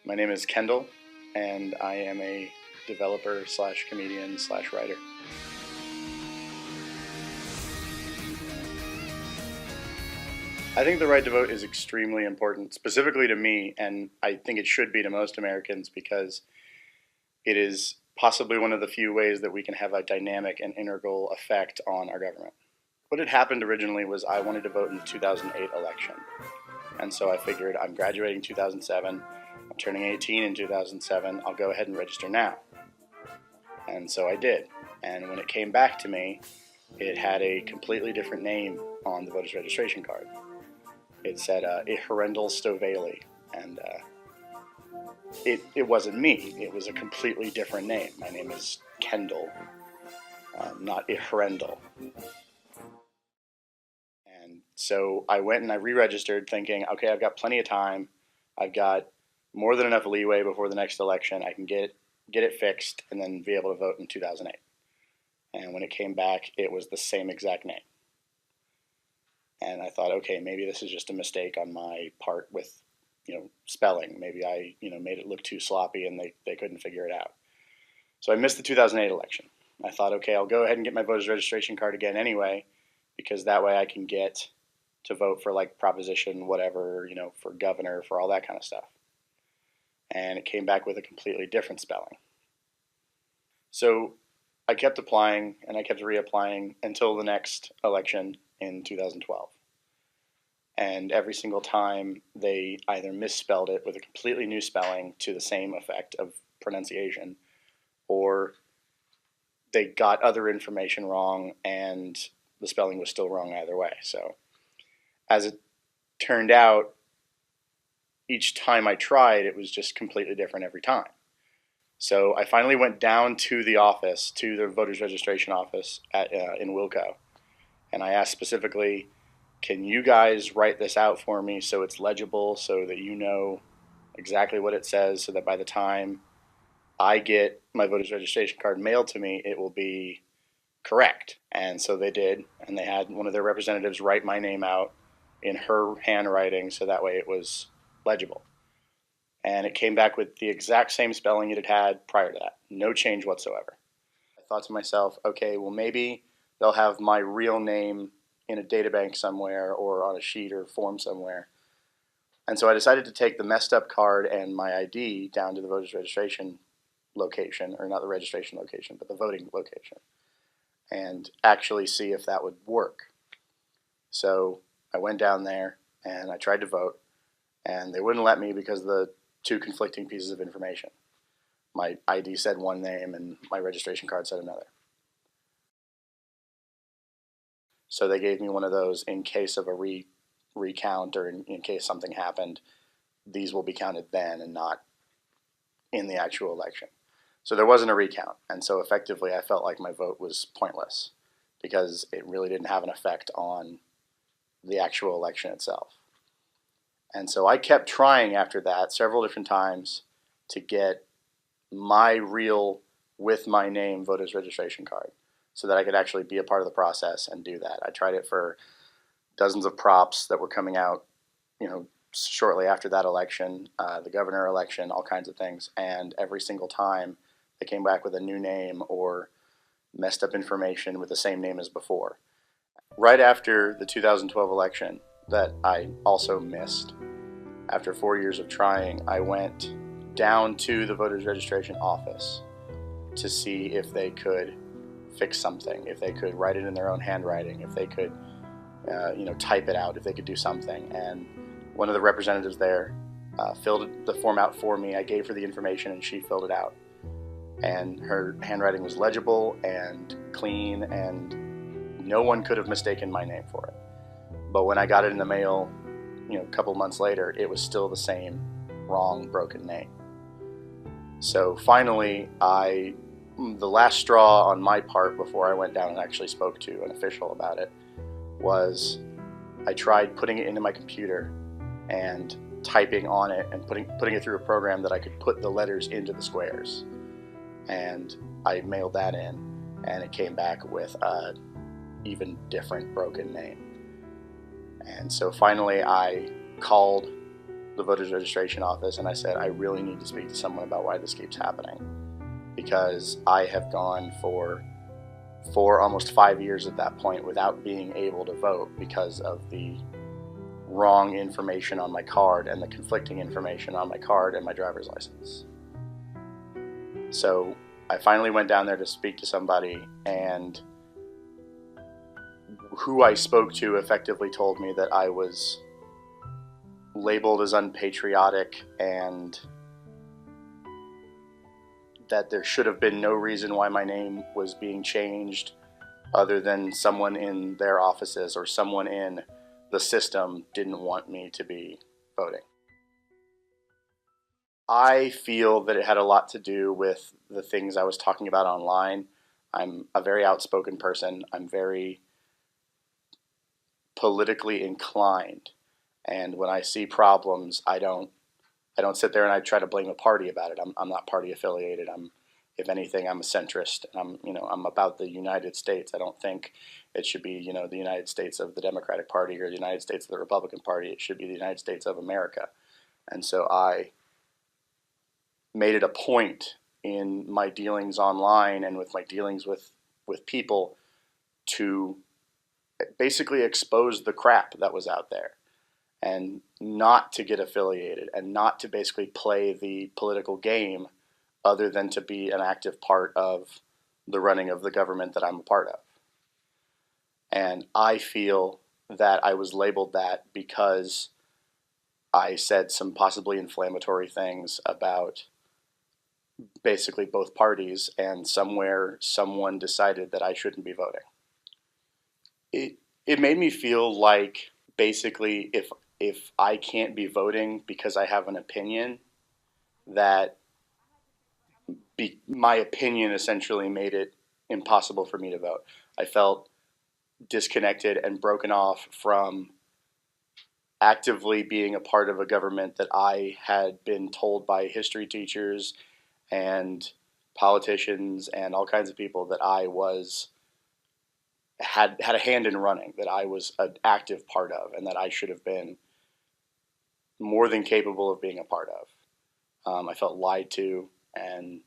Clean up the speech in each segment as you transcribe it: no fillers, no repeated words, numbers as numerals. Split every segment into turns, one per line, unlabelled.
My name is Kendall, and I am a developer slash comedian slash writer. I think the right to vote is extremely important, specifically to me, and I think it should be to most Americans because it is possibly one of the few ways that we can have a dynamic and integral effect on our government. What had happened originally was I wanted to vote in the 2008 election, and so I figured I'm graduating 2007, I'm turning 18 in 2007, I'll go ahead and register now. And so I did, and when it came back to me, it had a completely different name on the voter's registration card. It said Ihrendal Stovall, and it wasn't me. It was a completely different name. My name is Kendall, not Ihrendal. And so I went and I re-registered thinking, okay, I've got plenty of time. I've got more than enough leeway before the next election. I can get it fixed and then be able to vote in 2008. And when it came back, it was the same exact name. And I thought, okay, maybe this is just a mistake on my part with, spelling. Maybe I, made it look too sloppy and they couldn't figure it out. So I missed the 2008 election. I thought, okay, I'll go ahead and get my voter's registration card again anyway, because that way I can get to vote for like proposition, whatever, for governor, for all that kind of stuff. And it came back with a completely different spelling. So I kept applying and I kept reapplying until the next election in 2012. And every single time they either misspelled it with a completely new spelling to the same effect of pronunciation, or they got other information wrong and the spelling was still wrong either way. So as it turned out, each time I tried, it was just completely different every time. So I finally went down to the office, to the voters registration office in Wilco, and I asked specifically, can you guys write this out for me so it's legible, so that you know exactly what it says, so that by the time I get my voter's registration card mailed to me, it will be correct? And so they did, and they had one of their representatives write my name out in her handwriting so that way it was legible. And it came back with the exact same spelling it had had prior to that. No change whatsoever. I thought to myself, okay, well maybe they'll have my real name in a databank somewhere or on a sheet or form somewhere. And so I decided to take the messed up card and my ID down to the voter's registration location, or not the registration location, but the voting location, and actually see if that would work. So I went down there and I tried to vote, and they wouldn't let me because of the two conflicting pieces of information. My ID said one name and my registration card said another. So they gave me one of those in case of a recount, or in case something happened, these will be counted then and not in the actual election. So there wasn't a recount, and so effectively I felt like my vote was pointless because it really didn't have an effect on the actual election itself. And so I kept trying after that several different times to get my real, with my name, voter's registration card so that I could actually be a part of the process and do that. I tried it for dozens of props that were coming out, shortly after that election, the governor election, all kinds of things. And every single time they came back with a new name or messed up information with the same name as before. Right after the 2012 election that I also missed, after 4 years of trying, I went down to the voters registration office to see if they could fix something, if they could write it in their own handwriting, if they could type it out, if they could do something. And one of the representatives there filled the form out for me. I gave her the information and she filled it out. And her handwriting was legible and clean, and no one could have mistaken my name for it. But when I got it in the mail, a couple months later, it was still the same wrong, broken name. So finally, the last straw on my part before I went down and actually spoke to an official about it was I tried putting it into my computer and typing on it and putting it through a program that I could put the letters into the squares. And I mailed that in, and it came back with a even different broken name. And so finally I called the voters registration office and I said, I really need to speak to someone about why this keeps happening, because I have gone for almost 5 years at that point without being able to vote because of the wrong information on my card and the conflicting information on my card and my driver's license. So I finally went down there to speak to somebody, and who I spoke to effectively told me that I was labeled as unpatriotic and that there should have been no reason why my name was being changed other than someone in their offices or someone in the system didn't want me to be voting. I feel that it had a lot to do with the things I was talking about online. I'm a very outspoken person. I'm very politically inclined. And when I see problems, I don't sit there and I try to blame a party about it. I'm not party affiliated. If anything, I'm a centrist. And I'm about the United States. I don't think it should be, the United States of the Democratic Party or the United States of the Republican Party. It should be the United States of America. And so I made it a point in my dealings online and with my dealings with people to basically expose the crap that was out there and not to get affiliated and not to basically play the political game other than to be an active part of the running of the government that I'm a part of. And I feel that I was labeled that because I said some possibly inflammatory things about basically both parties, and somewhere someone decided that I shouldn't be voting. It made me feel like basically if I can't be voting because I have an opinion, that my opinion essentially made it impossible for me to vote. I felt disconnected and broken off from actively being a part of a government that I had been told by history teachers and politicians and all kinds of people that I had a hand in running, that I was an active part of, and that I should have been more than capable of being a part of. I felt lied to and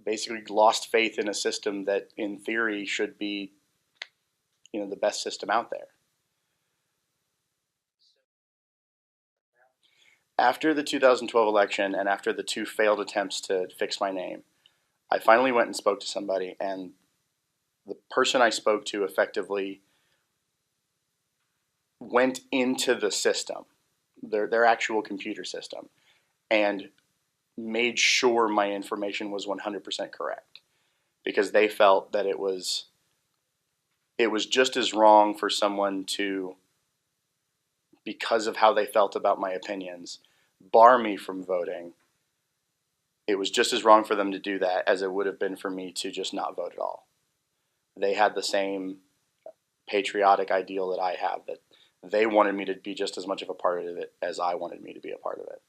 basically lost faith in a system that in theory should be, the best system out there. After the 2012 election and after the 2 failed attempts to fix my name, I finally went and spoke to somebody, and the person I spoke to effectively went into the system, their actual computer system, and made sure my information was 100% correct, because they felt that it was just as wrong for someone to, because of how they felt about my opinions, bar me from voting. It was just as wrong for them to do that as it would have been for me to just not vote at all. They had the same patriotic ideal that I have, that they wanted me to be just as much of a part of it as I wanted me to be a part of it.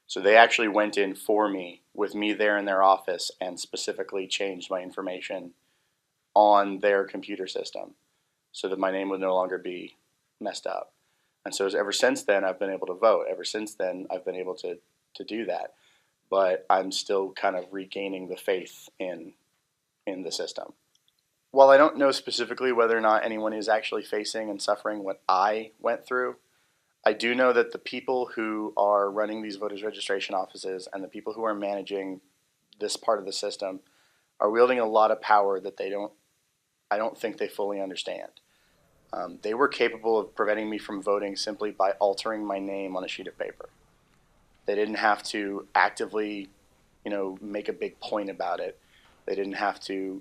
So they actually went in for me, with me there in their office, and specifically changed my information on their computer system so that my name would no longer be messed up. And so ever since then, I've been able to vote. Ever since then, I've been able to do that. But I'm still kind of regaining the faith in the system. While I don't know specifically whether or not anyone is actually facing and suffering what I went through, I do know that the people who are running these voters registration offices and the people who are managing this part of the system are wielding a lot of power that I don't think they fully understand. They were capable of preventing me from voting simply by altering my name on a sheet of paper. They didn't have to actively, make a big point about it. They didn't have to,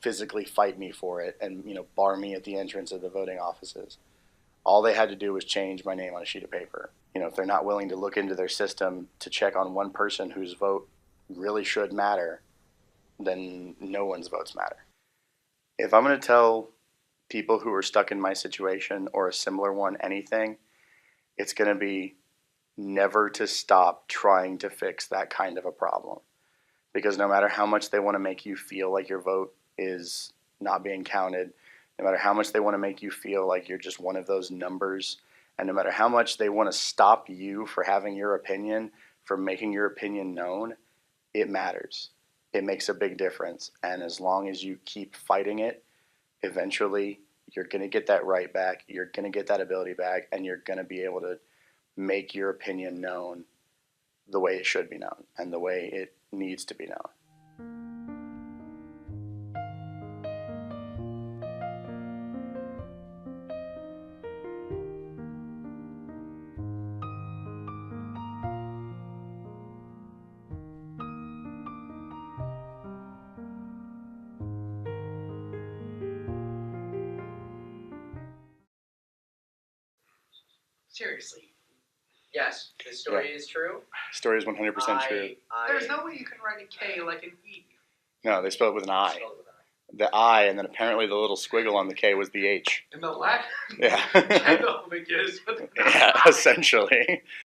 physically fight me for it and, bar me at the entrance of the voting offices. All they had to do was change my name on a sheet of paper. If they're not willing to look into their system to check on one person whose vote really should matter, then no one's votes matter. If I'm going to tell people who are stuck in my situation or a similar one anything, it's going to be never to stop trying to fix that kind of a problem. Because no matter how much they want to make you feel like your vote is not being counted, no matter how much they want to make you feel like you're just one of those numbers And no matter how much they want to stop you for having your opinion, for making your opinion known, it matters. It makes a big difference. And as long as you keep fighting it, eventually you're going to get that right back. You're going to get that ability back, and you're going to be able to make your opinion known the way it should be known and the way it needs to be known.
Seriously.
Yes, the story is true.
Story is 100% true.
There's no way you can write a K like an E.
No, they spell it with an I.
Spelled with an I.
The I, and then apparently the little squiggle on the K was the H.
And the Latin.
Yeah.
Kendall begins with an
Yeah,
I.
essentially.